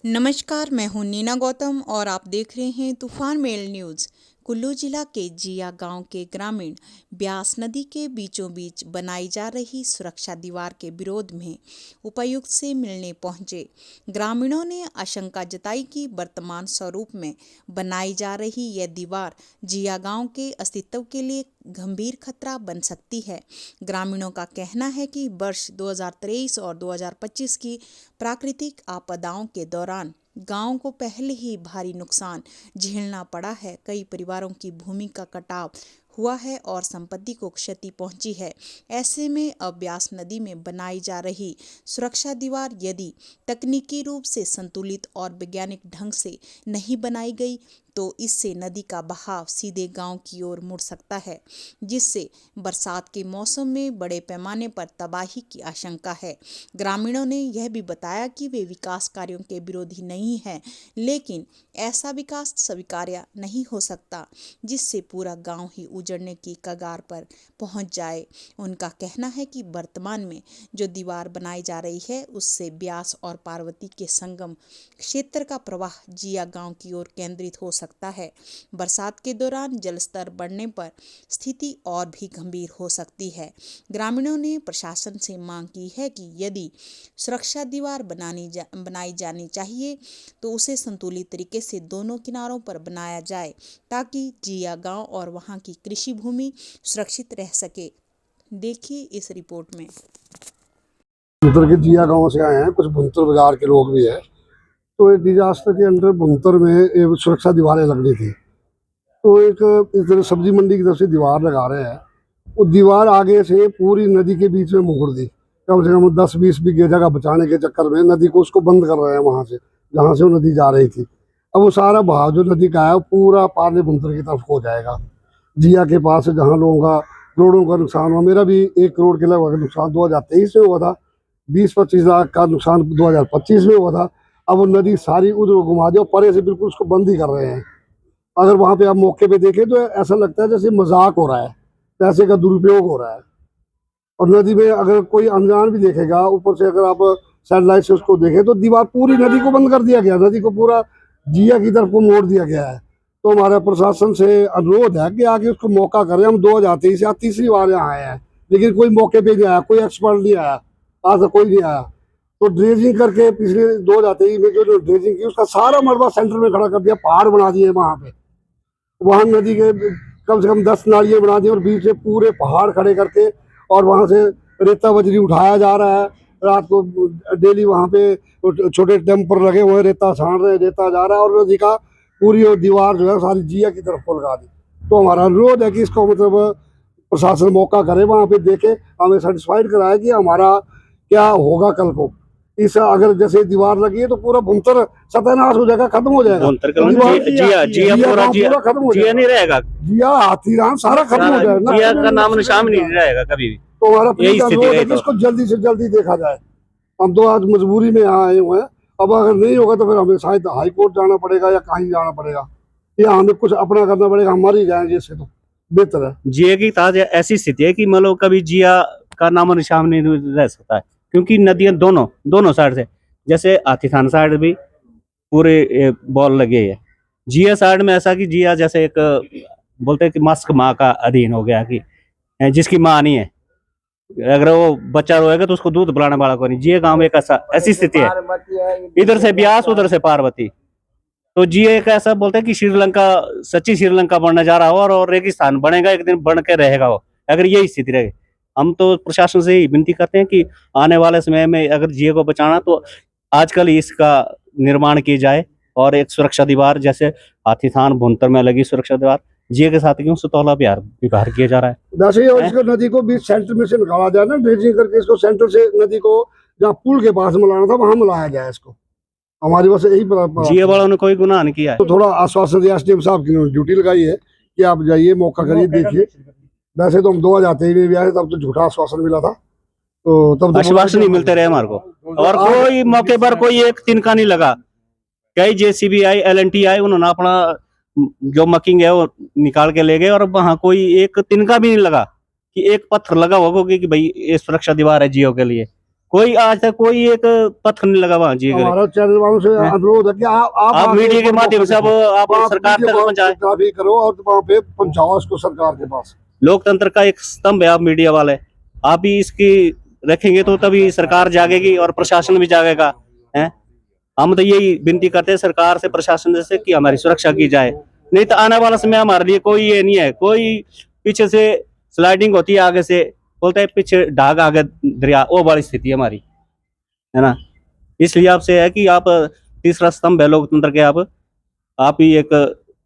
नमस्कार, मैं हूं नीना गौतम और आप देख रहे हैं तूफान मेल न्यूज़। कुल्लू जिला के जिया गांव के ग्रामीण ब्यास नदी के बीचों बीच बनाई जा रही सुरक्षा दीवार के विरोध में उपायुक्त से मिलने पहुंचे। ग्रामीणों ने आशंका जताई कि वर्तमान स्वरूप में बनाई जा रही यह दीवार जिया गांव के अस्तित्व के लिए गंभीर खतरा बन सकती है। ग्रामीणों का कहना है कि वर्ष 2023 और 2025 की प्राकृतिक आपदाओं के दौरान गांव को पहले ही भारी नुकसान झेलना पड़ा है। कई परिवारों की भूमि का कटाव हुआ है और संपत्ति को क्षति पहुंची है। ऐसे में अब ब्यास नदी में बनाई जा रही सुरक्षा दीवार यदि तकनीकी रूप से संतुलित और वैज्ञानिक ढंग से नहीं बनाई गई तो इससे नदी का बहाव सीधे गांव की ओर मुड़ सकता है, जिससे बरसात के मौसम में बड़े पैमाने पर तबाही की आशंका है। ग्रामीणों ने यह भी बताया कि वे विकास कार्यों के विरोधी नहीं हैं, लेकिन ऐसा विकास स्वीकार्य नहीं हो सकता जिससे पूरा गांव ही उजड़ने की कगार पर पहुंच जाए। उनका कहना है कि वर्तमान में जो दीवार बनाई जा रही है उससे ब्यास और पार्वती के संगम क्षेत्र का प्रवाह जिया गांव की ओर केंद्रित हो सकता है। बरसात के दौरान जलस्तर बढ़ने पर स्थिति और भी गंभीर हो सकती है। ग्रामीणों ने प्रशासन से मांग की है कि यदि सुरक्षा दीवार बनाई जानी चाहिए तो उसे संतुलित तरीके से दोनों किनारों पर बनाया जाए ताकि जिया गांव और वहां की कृषि भूमि सुरक्षित रह सके। देखिए इस रिपोर्ट में। भुंतर के जिया गांव से आए हैं, कुछ भुंतर बाजार के लोग भी हैं। तो एक डिजास्टर के अंडर भुंतर में एक सुरक्षा दीवारें लगनी थी, तो एक इस तरह सब्जी मंडी की तरफ से दीवार लगा रहे हैं। वो दीवार आगे से पूरी नदी के बीच में मोड़ दी, कम से कम 10-20 बीघे जगह बचाने के चक्कर में नदी को उसको बंद कर रहे हैं वहाँ से, जहाँ से वो नदी जा रही थी। अब वो सारा बहाव जो नदी का है वो पूरा पारले भुंतर की तरफ हो जाएगा। जिया के पास जहाँ लोगों का करोड़ों का नुकसान हुआ, मेरा भी 1 करोड़ के लगभग नुकसान 2023 में हुआ था, 20-25 लाख का नुकसान 2025 में हुआ था। अब वो नदी सारी उधर घुमा दे और परे से बिल्कुल उसको बंद ही कर रहे हैं। अगर वहाँ पे आप मौके पे देखें तो ऐसा लगता है जैसे मजाक हो रहा है, पैसे का दुरुपयोग हो रहा है। और नदी में अगर कोई अनजान भी देखेगा, ऊपर से अगर आप सैटेलाइट से उसको देखें तो दीवार पूरी नदी को बंद कर दिया गया, नदी को पूरा जिया की तरफ को मोड़ दिया गया है। तो हमारा प्रशासन से अनुरोध है कि आगे उसको मौका करें। हम 2023 से तीसरी बार यहाँ आए हैं, लेकिन कोई मौके पे नहीं आया, कोई एक्सपर्ट नहीं आया, आज तक कोई नहीं आया। तो ड्रेजिंग करके पिछले 2023 में जो ड्रेजिंग की उसका सारा मलबा सेंटर में खड़ा कर दिया, पहाड़ बना दिए वहाँ पे। वहाँ नदी के कम से कम 10 नालियाँ बना दी और बीच में पूरे पहाड़ खड़े करके और वहाँ से रेता बजरी उठाया जा रहा है। रात को डेली वहाँ पे छोटे टेम्पर लगे हुए, रेता छान रहे, रेता जा रहा है और नदी का पूरी दीवार जो है सारी जिया की तरफ को लगा दी। तो हमारा अनुरोध है कि इसको मतलब प्रशासन मौका करे, वहाँ पे देखे, हमें सेटिस्फाइड कराए कि हमारा क्या होगा कल को। इस अगर जैसे दीवार लगी है तो पूरा भुंतर सत्यानाश हो जाएगा, खत्म हो जाएगा। पूरा खत्म हो जिया नहीं रहेगा, जिया हाथीराम सारा खत्म हो जाएगा, जिया का नाम निशान नहीं रहेगा कभी भी। तो हमारा यही स्थिति है, इसको जल्दी से जल्दी देखा जाए। हम तो आज मजबूरी में यहाँ आए हुए हैं, अब अगर नहीं होगा तो फिर हमें शायद हाई कोर्ट जाना पड़ेगा या कहीं जाना पड़ेगा, या हमें कुछ अपना करना पड़ेगा, हम मर ही जाएंगे, इससे तो बेहतर है। जिया की ताज ऐसी स्थिति है कि मतलब कभी जिया का नाम निशान नहीं रह सकता है, क्योंकि नदियां दोनों साइड से, जैसे हाथीथान साइड भी पूरे बॉल लगे है। जिया साइड में ऐसा कि जिया जैसे एक बोलते हैं कि मस्क माँ का अधीन हो गया, कि जिसकी माँ नहीं है, अगर वो बच्चा रोएगा तो उसको दूध पिलाने वाला कोई नहीं। जिया गांव में एक ऐसी स्थिति है, इधर से ब्यास उधर से पार्वती। तो जिया एक ऐसा बोलते हैं कि श्रीलंका, सच्ची श्रीलंका बनने जा रहा हो और रेगिस्तान बनेगा, एक दिन बन के रहेगा वो, अगर यही स्थिति रहे। हम तो प्रशासन से ही विनती करते हैं कि आने वाले समय में अगर जिया को बचाना तो आजकल इसका निर्माण किया जाए और एक सुरक्षा दीवार, जैसे हाथीथान भुंतर में लगी सुरक्षा दीवार, जिया के साथ क्यों सुतौला विहार किया जा रहा है। वैसे इसको नदी को बीच सेंटर में से निकाला जाए ना, ड्रेजिंग करके इसको सेंटर से नदी को जहाँ पुल के पास मिलाना था वहां मिलाया जाए इसको। हमारी बस यही जिया वालों ने कोई गुनाह नहीं किया है। तो थोड़ा आश्वासन दिया एसडीएम साहब की ड्यूटी लगाई है कि आप जाइए, मौका करिए, देखिए। वैसे तो हम 2023 में भी आए, तब तो झूठा आश्वासन मिला था, तो तब आश्वासन नहीं मिलते रहे हमारे को, और कोई मौके पर कोई एक तिनका नहीं लगा। कई जेसीबी आई, LNT आई, उन्होंने अपना जो मकिंग है वो निकाल के ले गए, और वहां कोई एक तिनका भी नहीं लगा कि एक पत्थर लगा होगा कि भाई ये सुरक्षा दीवार है जियो के लिए। कोई आज तक कोई एक पत्थर नहीं लगा वहाँ जी के लिए। हमारा चैनल वालों से अनुरोध है कि आप आप मीडिया के माध्यम से आप सरकार तक पहुंचाए, ट्रैफिक करो और वहाँ पे पहुंचाओ उसको सरकार के पास। लोकतंत्र का एक स्तंभ है आप मीडिया वाले, आप भी इसकी रखेंगे तो तभी सरकार जागेगी और प्रशासन भी जागेगा। हैं, हम तो यही विनती करते हैं सरकार से, प्रशासन से कि हमारी सुरक्षा की जाए, नहीं तो आने वाला समय हमारे लिए कोई ये नहीं है। कोई पीछे से स्लाइडिंग होती है, आगे से बोलते हैं पीछे ढाग आगे दरिया, वो वाली स्थिति है हमारी, है ना। इसलिए आपसे है कि आप तीसरा स्तंभ है लोकतंत्र के, आप ही एक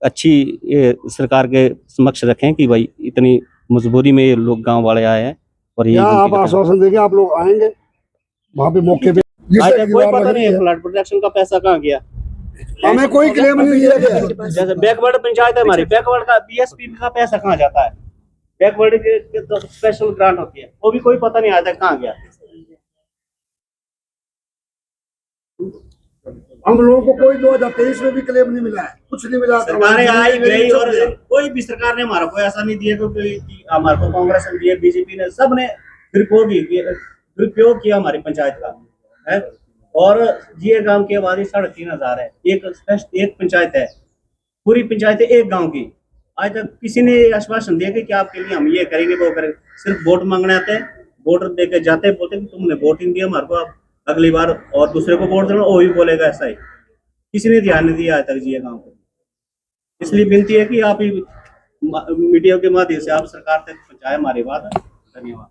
अच्छी सरकार के समक्ष रखें कि भाई इतनी मजबूरी में ये लोग गांव वाले आए हैं और ये आप आश्वासन देंगे आप लोग आएंगे वहाँ पे मौके पे? कोई पता नहीं है फ्लड प्रोटेक्शन का पैसा कहाँ गया, हमें कोई क्लेम नहीं दिया गया। जैसे बैकवर्ड पंचायत है हमारी, बैकवर्ड का बीएसपी का पैसा कहाँ जाता है, बैकवर्ड के तो स्पेशल ग्रांट होती है, वो भी कोई पता नहीं आता कहाँ गया। हम लोगों को कोई 2023 में भी क्लेम नहीं मिला है, कुछ नहीं मिला। सरकारें आई गई और कोई भी सरकार ने हमारा कोई ऐसा नहीं दिया कि हमारे को कांग्रेस ने दिया, बीजेपी ने, सब ने दुरुपयोग किया हमारी पंचायत का है। और ये गांव की आबादी 3,500 है, एक पंचायत है, पूरी पंचायत है एक गांव की। आज तक किसी ने आश्वासन दिया कि आपके लिए हम ये करेंगे वो करेंगे, सिर्फ वोट मांगने आते हैं, वोट देके जाते हैं, बोलते हैं कि तुमने वोट नहीं दिया हमारे को, आप अगली बार और दूसरे को वोट देना, वो भी बोलेगा ऐसा ही। किसी ने ध्यान नहीं दिया आज तक जी गांव को। इसलिए विनती है कि आप ही मीडिया के माध्यम से आप सरकार तक पहुंचाए हमारी बात। धन्यवाद।